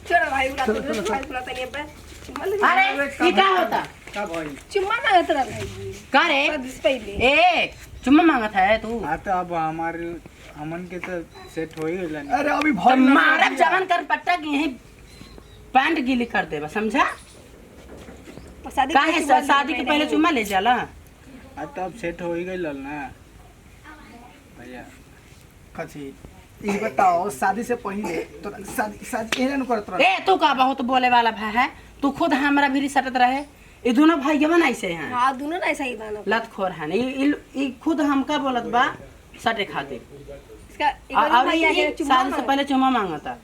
चलो भाई बुला तो भाई बुला तनी अब अरे ये क्या होता का भाई चुम्मा मांगत रहा भाई का रे दिस पहले ए चुम्मा मांगत है तू हाँ तो अब हमारे हमन के तो सेट हो ही गइल ना। अरे अभी तो मारब जवान कर पट्टा की यही पैंट गीली कर देबा समझा शादी काहे शादी के पहले चुम्मा ले जाला आज तो अब सेट हो ही गइल ना भैया। कथी ई बताओ शादी से पहले तो शादी एहन करत रह ए तू का बहुत बोले वाला भाई है तू खुद हमरा भी सटत रहे ये दोनों भाई जवन ऐसे हैं हां दोनों ना ऐसा ही बाना लत खोर है ई खुद हमका बोलत बा सटे खातिर इसका एक और भैया ये के चुम्मा शादी से पहले चुम्मा मांगता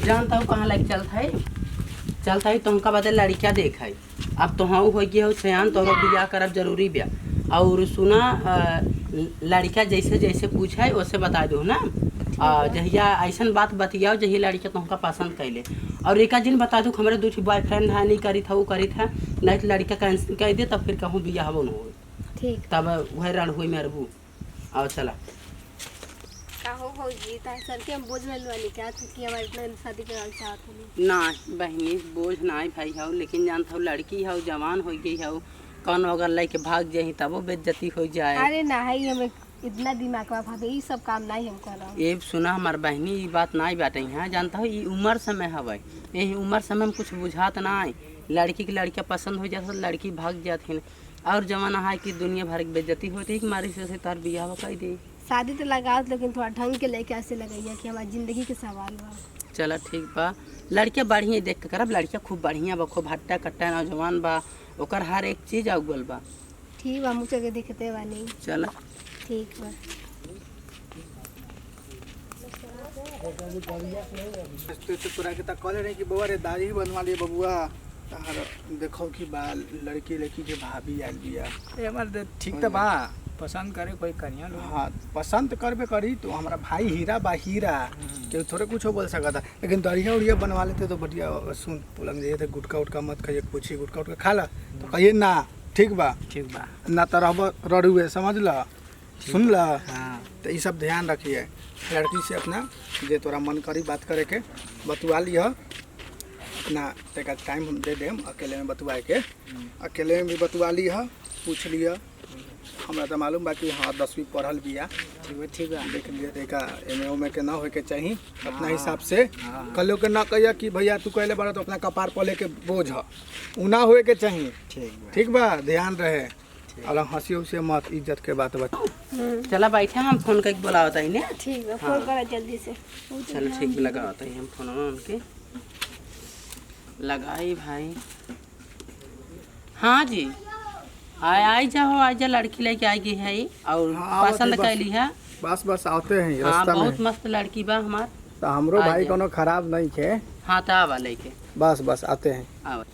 जानता हूँ कहाँ लग चलता है तुमका बदले लड़कियाँ देख है अब तो हाँ हो गया हो सयान तोहरा बियाह करब जरूरी बिया और सुना लड़का जैसे जैसे पूछे वैसे बता दो ना जहिया ऐसा बात बतियाओ जही लड़का तुमका पसंद कैले और एक दिन बता दो हमारे दो बॉयफ्रेंड है नहीं करी था वो करी था नहीं तो लड़का कैंसिल कर दे तब फिर कहूँ बियाह वो न हो ठीक तब वह रण हुई मेरबू आओ चला काहो भौजी ता सर के हम बोझ लेल वाली क्या कि हमारे इतना शादी कराल चाहत हनी ना बहनी बोझ ना भाई हूँ लेकिन जानता हूँ लड़की हूँ जवान हो गई हूँ कौन अगर लेके भाग जाही तब वो बेइज्जती हो जाए अरे ना है हमें इतना दिमाग बा भाभी ये सब काम नहीं हम कर रहा ये सुना हमार बहनी ये बात नहीं बाटे यहाँ जानता हो ये उम्र समय हवे यही उम्र समय में कुछ बुझात ना लड़की की लड़कियाँ पसंद हो जाता लड़की भाग जाती और जमाना है कि दुनिया भर की बेइज्जती होती है कि मारी से तार बियाह कर दे शादी तो लगा लेकिन थोड़ा ढंग के लेके ऐसे लगैया कि हमारी जिंदगी के सवाल बा चला ठीक बा लड़कियाँ बढ़िया देख के करब लड़कियाँ खूब बढ़िया बा खूब हट्टा कट्टा नौजवान बा ओकर हर एक चीज अगल बा ठीक बा मुझे के देखते बानी चला ठीक बा तो तोरा के त कहले रही कि बउआ रे दाढ़ी बनवा लिए बबुआ तार देखो कि बा लड़की लड़की के भाभी आइल बिया ए हमार ठीक तो बा पसंद करे कोई करिया लो। हाँ पसंद करबे करी तो हमारा भाई हीरा बा हीरा के थोड़े कुछ बोल सकता लेकिन दरिया उड़िया बनवा लेते तो बढ़िया सुन पुलंग जे थे गुटका उटका मत खाइए पूछी गुटका उटका खा ला तो कहिए ना ठीक बा ना तो रहब रड़ुए समझ ला सुन ला। हाँ तो ये सब ध्यान रखिए लड़की से अपना जे तोरा मन करी बात करे के बतुआ लिह अपना तेका टाइम हम दे देम अकेले में बतुआ के अकेले में भी बतुआ लिह पूछ लिह हमरा तो मालूम बा कि हाँ 10वीं पढ़ल बिया ठीक बा देख लिया देखा एमे ओमे के ना होए के चाहिए अपना हिसाब से कलो के ना कहिया कि भैया तू कहले बड़ा तो अपना कपार पर लेके बोझ उ ना होए के चाहिए ठीक बा ध्यान रहे और हंसी उसे मत इज्जत के बात बता चला बैठे हम फोन करके बुलावता ही ने ठीक है फोन करा जल्दी से चलो ठीक लगावता ही हम फोन उनके लगाई भाई हाँ जी आई जा लड़की लेके आई गई है और हाँ, पसंद कैली है बस आते हैं हाँ रास्ता बहुत में मस्त लड़की बा हमार तो हमरो आ भाई जाए। कोनो खराब नहीं है हाँ तो आवा लेके बस आते हैं आवा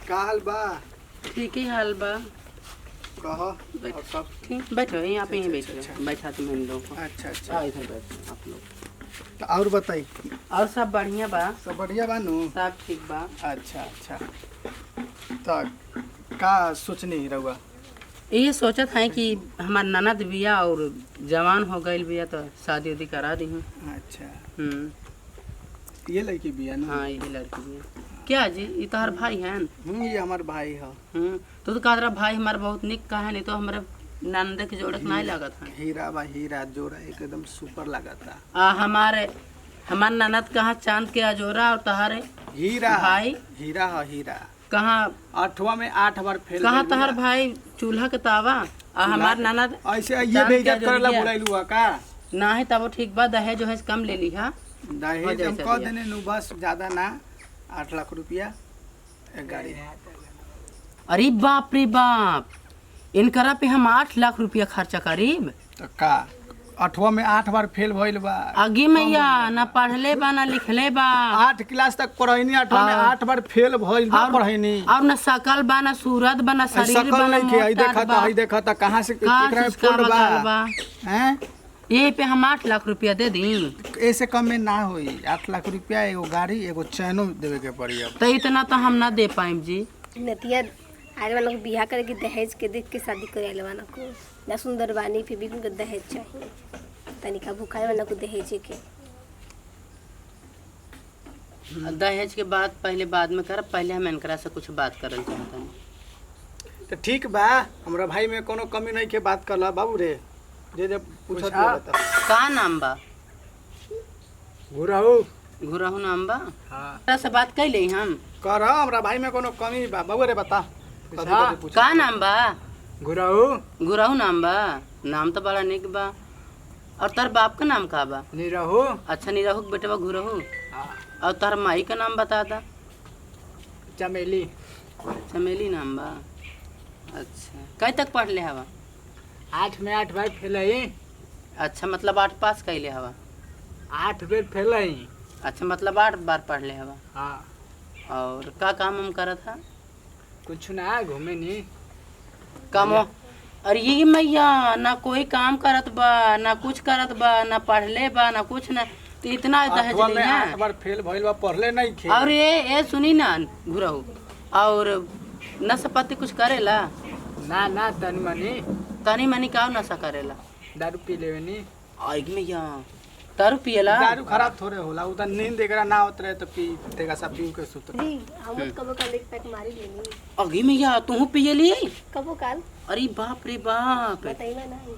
का हाल बा ठीक ही हाल बा कहो बैठ। और सब ठीक बैठो यहाँ पे ही अच्छा, बैठो बैठा तुम इन लोगों को अच्छा अच्छा आओ इधर बैठो आप लोग तो और बताई और सब बढ़िया बा सब बढ़िया बा नु सब ठीक बा अच्छा तो का सोचनी रहुआ ये सोचत है कि हमार ननद बिया और जवान हो गई बिया तो शादी उदी करा दी हूँ अच्छा ये लड़की बिया ना हाँ ये लड़की बिया क्या जी ये तो हर भाई है ये हमार भाई है तो कह रहा भाई हमारा बहुत निक कहा नहीं तो हमारे नंद के जोड़क नहीं लागत है हीरा बा हीरा जोड़ा एकदम सुपर लगा था हमारे ननद कहाँ चांद के अजोरा और तहारे हीरा भाई हीरा है हीरा कहाँ 8वां में 8 बार फेल कहाँ तहार भाई चूल्हा के तावा हमार ननद ऐसे ये चांद बेइज्जत के करला अजोरिया। बुलाइलू का ना है तब वो ठीक बा दहेज जो है कम ले ली है दहेज हम जैसे कह दिया। देने नु बस ज्यादा ना 8 लाख रुपया एक गाड़ी अरे बाप रे बाप इनकरा पे हम 8 लाख रुपया खर्चा करीब तो का 8वां में 8 बार फेल भइल बा आगे मैया ना पढ़ले बा ना लिखले बा 8 क्लास तक पढ़ैनी 8वां में 8 बार फेल भइल बा पढ़ैनी और ना शकल बा ना सूरत बा ना शरीर बा सकल ना नहीं के मोटात बा। हई देखा था कहां से कहाँ एकरा में से इसका फोड़ बगल बा बा हैं ये पे हम 8 लाख रुपया दे दी। ऐसे कम में ना होई। 8 लाख रुपया एगो गाड़ी एगो चैनो देवे के पड़ी अब। तो इतना तो हम ना दे पाएम जी। नतिया आने वाला को बियाह करे के दहेज के देख के शादी करे वाला को ना सुंदर बानी फिर भी उनको दहेज चाहिए। तनिका भूखाए वाला को दहेज के दहेज के बाद पहले बाद में करब, पहले हम इनकरा से कुछ बात करल चाहतनी। तो ठीक बा, हमरा भाई में कोनो कमी नहीं के बात करला बाबू रे। जे पूछत बता। का नाम बा? घुराऊ। घुरहु नाम बा। हां तोरा से बात कैले हम कर हमरा भाई में कोनो कमी बा बाबू रे बता। का नाम बा? घुराऊ। घुरहु नाम बा। नाम तो बड़ा निक बा। और तार बाप का नाम का बा? निरहू। अच्छा निरहु के बेटा बा घुरहु। हां और तार माई का नाम बता दा। चमेली। चमेली नाम बा। अच्छा कई तक पढ़ ले हवा? 8 में 8 बार फेल आई। अच्छा मतलब 8 पास कैले हवा? 8 बेर फेल आई। अच्छा मतलब 8 बार पढ़ ले हवा। हां और का काम हम करत था? कुछ ना घूमे नहीं। काम अरे ये मैया ना कोई काम करत बा ना कुछ करत बा ना पढ़ले बा ना कुछ ना, तो इतना दहेज आठवां में लिया। 8 बार फेल भइल बा, पढ़ले नहीं खे। और ये सुनी ना घुरहु, और नशा पत्ती कुछ करेला? ना ना तनी मनी तनी मनी का नशा करेला? दारू पी लेवे नी। आग में या दारू पियला? दारू खराब थोड़े होला, उधर नींद एकरा ना होत रहे तो पी तेगा सब पी के सुत। दी हम कबो काल एक पैक मारी लेनी अगी में या तू पियली? कबो काल अरे बाप रे बाप। बताइला नहीं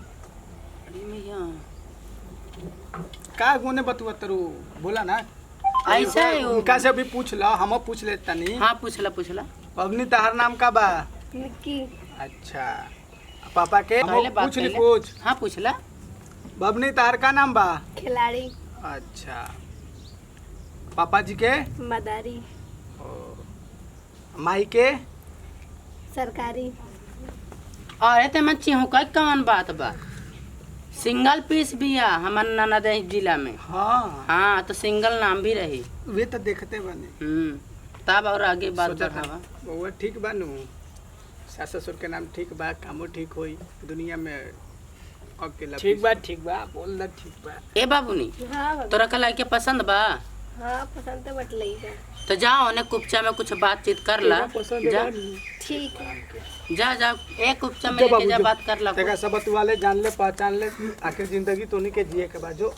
अरे में या का गोने बतुआ तरू बोला ना। ऐसा है वो। उनका से भी पूछ ला, हम पूछ ले तनी। हाँ पूछला पूछला। पवनी तहर नाम का बा? निक्की अच्छा पापा के पहले बात पूछ ली पहले। पूछ। हाँ पूछला। बबनी तहर का नाम बा? खिलाड़ी अच्छा पापा जी के? मदारी माई के? सरकारी। अरे ते मैं चिहू का कौन बात बा? सिंगल पीस बिया हमार ननद जिला में। हाँ हाँ तो सिंगल नाम भी रही। वे तो देखते बने। तब और आगे बात सोचा था, बढ़ावा। बउआ ठीक बा नु? सास ससुर के नाम ठीक बा, कामो ठीक होई दुनिया में अकेला। ठीक बा बोल दा ठीक बा। ए बाबूनी हाँ तोरा का लड़के पसंद बा? हाँ पसंद तो बट लई है। तो जाओ ने कुपचा में कुछ बातचीत कर ला। जा ठीक है जा जा एक कुपचा में लेके जा बात कर ला। तेगा सब वाले जान ले पहचान ले, आखिर जिंदगी तो नहीं के जिए के बाद जो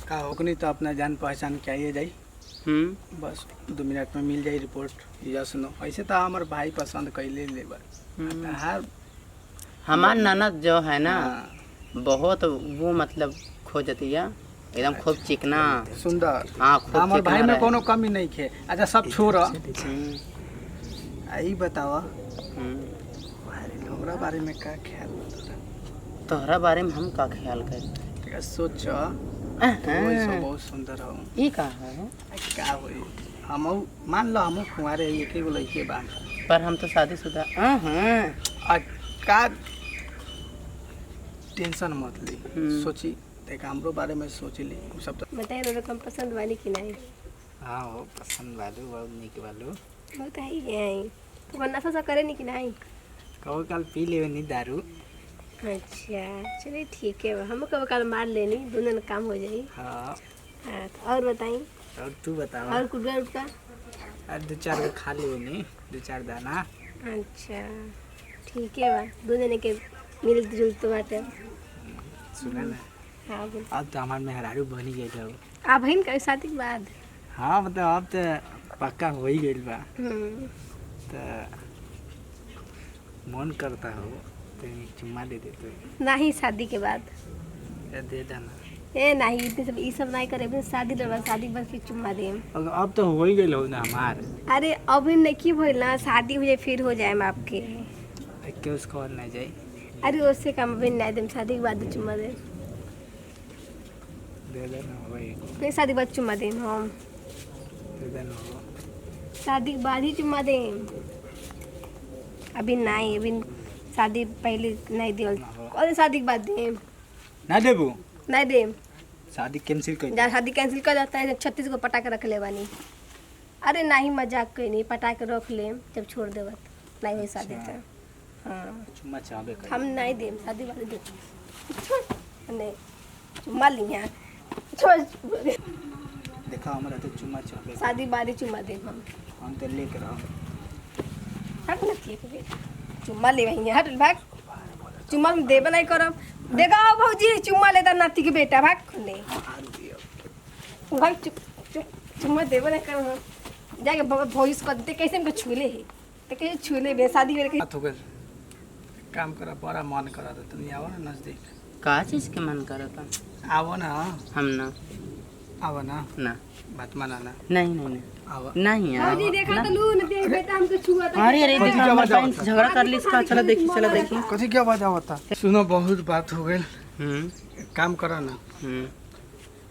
का होकनी तो अपना जान पहचान के आइए जाई। बस 2 मिनट में मिल जाई रिपोर्ट। या सुनो ऐसे तो हमार भाई पसंद कैले ले बा। हर हमार ननद जो है ना हाँ, बहुत वो मतलब खोजती है एकदम खूब चिकना सुंदर। हाँ खूब हमार चिकना भाई में रहे। कोनो कमी नहीं खे। अच्छा सब छोड़ आई बतावा हमरा बारे में का ख्याल बा? तोहरा बारे में हम का ख्याल करें? तेगा सोच तो बहुत सुंदर हो। ये का है? का होई हम मान लो हम कुंवारे एक ही गो लइके बा, पर हम तो शादीशुदा। आ का टेंशन मत ली। सोची देख हमरो बारे में सोच ली उ सब तो। बताइए तो कम पसंद वाली कि नहीं? हाँ हो पसंद वालू बहुत निक वालू। बहुत है यही तो नशा सा करे नहीं कि नहीं? कहो कल पी लेवे नी दारू। अच्छा चलिए ठीक है हम कब कल मार लेनी दोनों ना काम हो जाई। हाँ हाँ तो और बताई और तू बतावा। और कुछ उठका? और 2-4 गो खा लेवे नी 2-4 दाना। अच्छा ठीक है बा दोनों ने के मिलत जुलत बाटे। सुना ना हाँ बोल। अब तो हमार मेहरारू बनी गई हो। आप बहन का शादी के बाद? हाँ मतलब अब तो पक्का हो ही गइल बा। तो मन करता हो तो एक चुम्मा दे दे तो। नहीं शादी के बाद या दे देना। ए नहीं इतने सब ये सब नहीं करे शादी के शादी के बाद फिर चुम्मा देम। अब तो हो ही गइल हो ना हमार। अरे अभी नहीं की भइल ना शादी हो जाए फिर हो जाए आपके। क्यों उसको और नहीं जाए? अरे उससे कम अभी नहीं देम शादी के बाद चुम्मा दे। दे देना भाई। नहीं शादी के बाद चुम्मा देम हम। दे देना। शादी के बाद ही चुम्मा देम। अभी नहीं अभी शादी पहले नहीं दियल और शादी के बाद देम। ना देबू? नहीं देम। शादी कैंसिल कर। जा शादी कैंसिल कर जाता है 36 को पटा के रख ले बानी। अरे नहीं मजाक कोई नहीं पटा के रख ले जब छोड़ देबा नहीं हुई शादी तो। हाँ चुम्मा चाहबे कर। हम नहीं देम शादी वाले दे। ने चुम्मा लिया छोड़ देखा हमरा तो चुम्मा चाहे शादी बारी चुम्मा दे हम तो लेकर आओ हट ना किए के चुम्मा ले वही हट भाग चुम्मा में देबे नहीं करब देखा भौजी चुम्मा लेता नाती के बेटा भाग ने भाग चुम्मा देबे नहीं करब जाके भौजी को दे कैसे हमको छुले है तो कैसे छुले बे शादी करके बात हो गई काम करा बड़ा मन करा था तुम आओ ना नजदीक का चीज के मन करता आओ ना हम ना आओ ना ना बात माना ना नहीं नहीं नहीं आओ नहीं यार भौजी देखा तो लू न देख बेटा हमको छुआ था अरे अरे कथी देखा की हमारे आवाज बहन आवता? से झगड़ा कर ली इसका चला देखी कथी क्या आवाज आवता सुनो बहुत बात हो गई हम्म काम करा ना हम्म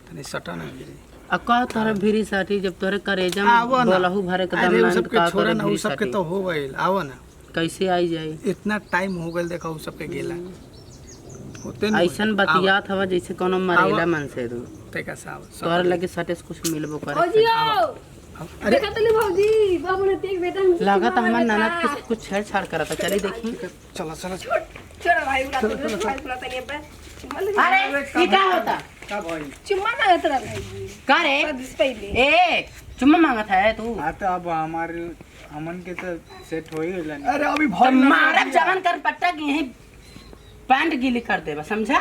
तनी सटा ना गिरी अब का तोरे भीरी साथी जब तोरे करेजा आवो ना बोलहु भरे कदम अरे उ ना सबके का छोड़ा तोरे ना उ भीरी सबके साथी तो हो गइल आओ ना कैसे आई जाई इतना टाइम हो गइल देखा उ सबके गेला होते नहीं ऐसन बतियात हवा जैसे कोनो मरेला मन से तू तैका साहब तोरे लगे सटे से कुछ मिलबो करे भौजी अरे देखा तो लू भौजी बाबू ने देख बेटा हमको लगा चुम्मा हमार लेता। ननद के कुछ छेड़छाड़ करता चली देखी चलो चलो छोड़ भाई उड़ा तो भाई सुना तनी पे चुम्मा ले अरे ये क्या होता का भाई चुम्मा ना तेरा भाई का रे दिस पहले ए चुम्मा मांगत है तू हाँ तो अब हमारे हमन के तो सेट हो ही गइल ना अरे अभी तो भाई मारब जवान कर पट्टा की यही पैंट गीली कर देबा समझा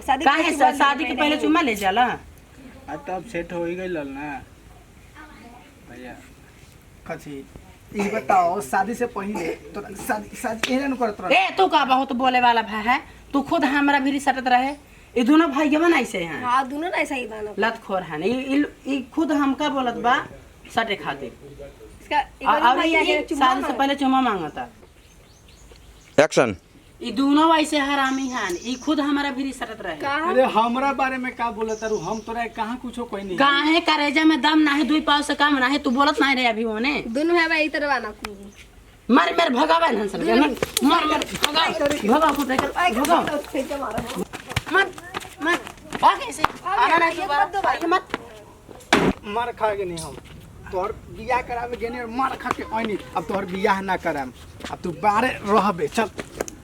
शादी काहे के चुम्मा शादी के पहले चुम्मा ले जाला हाँ तो अब सेट हो ही गइल ना भैया कथी ई बताओ शादी से पहले तो शादी एहन करत रह ए तू का बहुत बोले वाला भाई है तू खुद हमरा भीरी सटत रहे ये दोनों भाई बन ऐसे हैं हां दोनों ना ऐसा ही बाना लत खोर है ई खुद हमका बोलत बा सटे खातिर इसका एक और बार भैया के चुम्मा शादी से पहले चुम्मा मांगता एक्शन ये दोनों ऐसे हरामी हैं ई खुद हमारा भीरी सटत रहे का अरे हमरा बारे में का बोलत तारू हम तोरा कहां कुछो कोई नहीं काहे करेजा में दम नाही दुई पाव से कम नाही तू बोलत नहीं रे अभी होने दोनों है भाई इधर बाना को मार मार भगावे न सर मार मार भगा को भगा मत मत भागे से आना ना दोबारा मत मार खा के नहीं हम तोहर बियाह करावे गेने और मार खा के आइनी अब तोहर बियाह ना कराम अब तू बारे रहबे चल